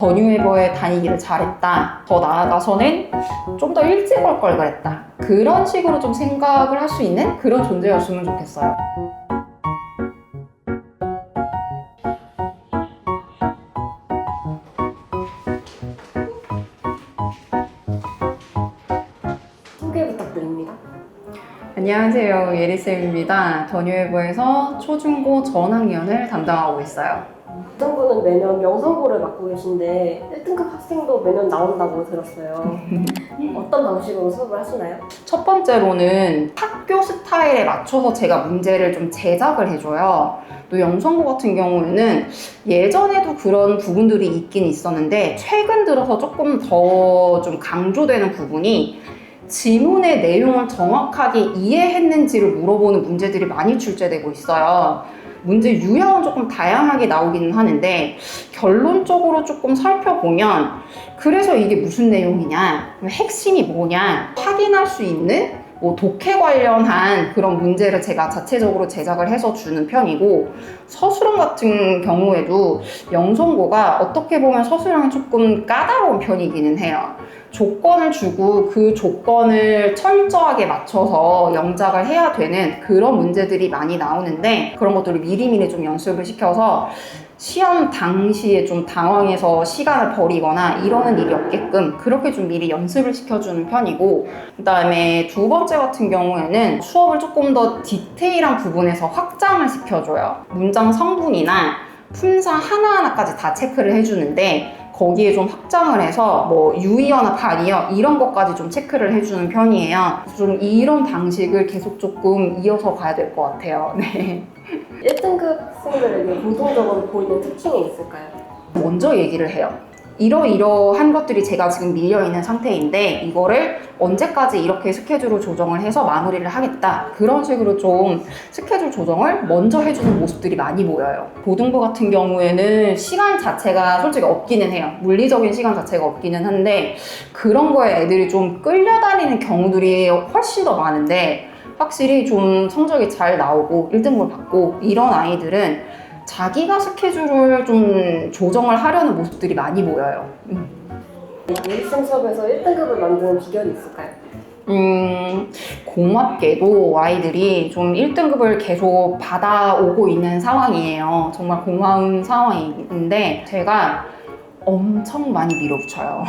전유회버에 다니기를 잘했다. 더 나아가서는 좀 더 일찍 올 걸 그랬다. 그런 식으로 좀 생각을 할 수 있는 그런 존재였으면 좋겠어요. 소개 부탁드립니다. 안녕하세요. 예리쌤입니다. 전유회버에서 초중고 전학년을 담당하고 있어요. 학생부는 매년 명성고를 맡고 계신데 1등급 학생도 매년 나온다고 들었어요. 어떤 방식으로 수업을 하시나요? 첫 번째로는 학교 스타일에 맞춰서 제가 문제를 좀 제작을 해줘요. 또 영성고 같은 경우에는 예전에도 그런 부분들이 있긴 있었는데 최근 들어서 조금 더 좀 강조되는 부분이 지문의 내용을 정확하게 이해했는지를 물어보는 문제들이 많이 출제되고 있어요. 문제 유형은 조금 다양하게 나오기는 하는데 결론적으로 조금 살펴보면 그래서 이게 무슨 내용이냐, 핵심이 뭐냐 확인할 수 있는 독해 관련한 그런 문제를 제가 자체적으로 제작을 해서 주는 편이고, 서술형 같은 경우에도 영성고가 어떻게 보면 서술형이 조금 까다로운 편이기는 해요. 조건을 주고 그 조건을 철저하게 맞춰서 영작을 해야 되는 그런 문제들이 많이 나오는데, 그런 것들을 미리미리 좀 연습을 시켜서 시험 당시에 좀 당황해서 시간을 버리거나 이러는 일이 없게끔 그렇게 좀 미리 연습을 시켜주는 편이고, 그 다음에 두 번째 같은 경우에는 수업을 조금 더 디테일한 부분에서 확장을 시켜줘요. 문장 성분이나 품사 하나하나까지 다 체크를 해주는데 거기에 좀 확장을 해서 뭐 유의어나 발의어 이런 것까지 좀 체크를 해주는 편이에요. 좀 이런 방식을 계속 조금 이어서 가야 될 것 같아요. 네. 1등급 학생들에게 공통적으로 보이는 특징이 있을까요? 먼저 얘기를 해요. 이러이러한 것들이 제가 지금 밀려있는 상태인데 이거를 언제까지 이렇게 스케줄을 조정을 해서 마무리를 하겠다. 그런 식으로 좀 스케줄 조정을 먼저 해주는 모습들이 많이 보여요. 고등부 같은 경우에는 시간 자체가 솔직히 없기는 해요. 물리적인 시간 자체가 없기는 한데 그런 거에 애들이 좀 끌려다니는 경우들이 훨씬 더 많은데, 확실히 좀 성적이 잘 나오고 1등급을 받고 이런 아이들은 자기가 스케줄을 좀 조정을 하려는 모습들이 많이 보여요. 예리쌤 수업에서 1등급을 만드는 비결이 있을까요? 고맙게도 아이들이 좀 1등급을 계속 받아오고 있는 상황이에요. 정말 고마운 상황인데 제가 엄청 많이 밀어붙여요.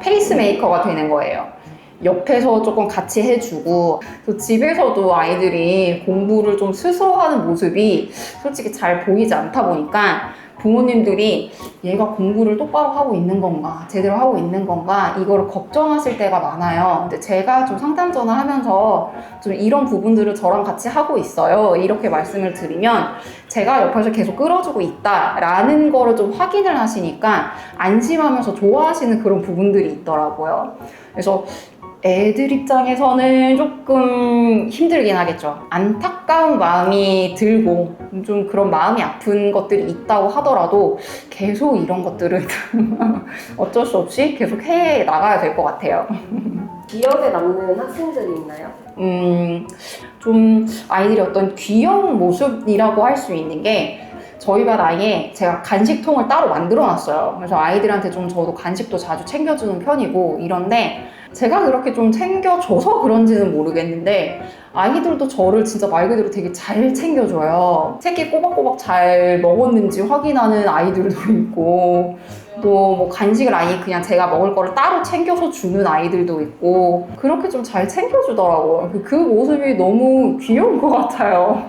페이스메이커가 되는 거예요. 옆에서 조금 같이 해주고, 또 집에서도 아이들이 공부를 좀 스스로 하는 모습이 솔직히 잘 보이지 않다 보니까 부모님들이 얘가 공부를 똑바로 하고 있는 건가, 제대로 하고 있는 건가, 이거를 걱정하실 때가 많아요. 근데 제가 좀 상담 전화하면서 좀 이런 부분들을 저랑 같이 하고 있어요, 이렇게 말씀을 드리면 제가 옆에서 계속 끌어주고 있다라는 거를 좀 확인을 하시니까 안심하면서 좋아하시는 그런 부분들이 있더라고요. 그래서 애들 입장에서는 조금 힘들긴 하겠죠. 안타까운 마음이 들고 좀 그런 마음이 아픈 것들이 있다고 하더라도 계속 이런 것들은 어쩔 수 없이 계속 해 나가야 될 것 같아요. 기억에 남는 학생들이 있나요? 좀 아이들이 어떤 귀여운 모습이라고 할 수 있는 게, 저희 반 아이에 제가 간식통을 따로 만들어 놨어요. 그래서 아이들한테 좀 저도 간식도 자주 챙겨주는 편이고 이런데, 제가 그렇게 좀 챙겨줘서 그런지는 모르겠는데 아이들도 저를 진짜 말 그대로 되게 잘 챙겨줘요. 새끼 꼬박꼬박 잘 먹었는지 확인하는 아이들도 있고, 또 뭐 간식을 아예 그냥 제가 먹을 거를 따로 챙겨서 주는 아이들도 있고, 그렇게 좀 잘 챙겨주더라고요. 그 모습이 너무 귀여운 것 같아요.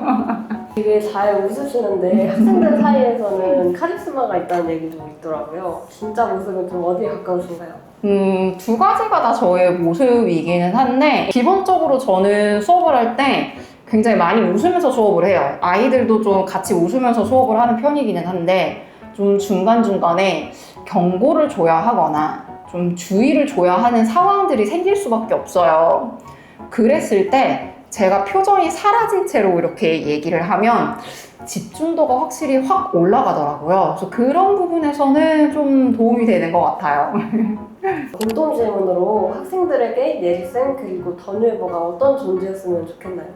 되게 잘 웃으시는데 학생들 사이에서는 카리스마가 있다는 얘기도 있더라고요. 진짜 모습은 좀 어디에 가까우신가요? 두 가지가 다 저의 모습이기는 한데, 기본적으로 저는 수업을 할 때 굉장히 많이 웃으면서 수업을 해요. 아이들도 좀 같이 웃으면서 수업을 하는 편이기는 한데, 좀 중간중간에 경고를 줘야 하거나 좀 주의를 줘야 하는 상황들이 생길 수밖에 없어요. 그랬을 때 제가 표정이 사라진 채로 이렇게 얘기를 하면 집중도가 확실히 확 올라가더라고요. 그래서 그런 부분에서는 좀 도움이 되는 것 같아요. 공통 질문으로 학생들에게 예리쌤 그리고 전유회버가 어떤 존재였으면 좋겠나요?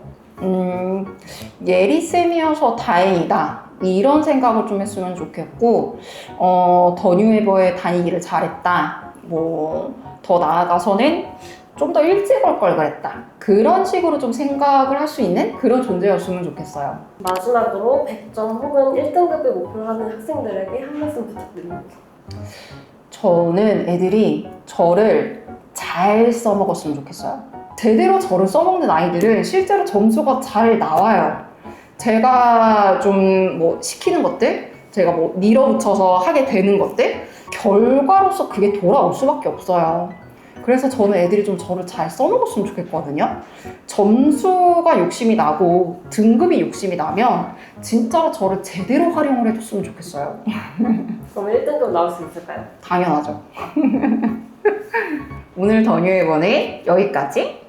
예리쌤이어서 다행이다 이런 생각을 좀 했으면 좋겠고, 더 뉴에버에 다니기를 잘했다. 뭐, 더 나아가서는 좀 더 일찍 올 걸 그랬다. 그런 식으로 좀 생각을 할 수 있는 그런 존재였으면 좋겠어요. 마지막으로 100점 혹은 1등급을 목표로 하는 학생들에게 한 말씀 부탁드립니다. 저는 애들이 저를 잘 써먹었으면 좋겠어요. 제대로 저를 써먹는 아이들은 실제로 점수가 잘 나와요. 제가 좀 뭐 시키는 것들, 제가 뭐 밀어붙여서 하게 되는 것들, 결과로서 그게 돌아올 수밖에 없어요. 그래서 저는 애들이 좀 저를 잘 써먹었으면 좋겠거든요. 점수가 욕심이 나고 등급이 욕심이 나면 진짜 저를 제대로 활용을 해줬으면 좋겠어요. 그럼 1등급 나올 수 있을까요? 당연하죠. 오늘 더 뉴에버는 여기까지.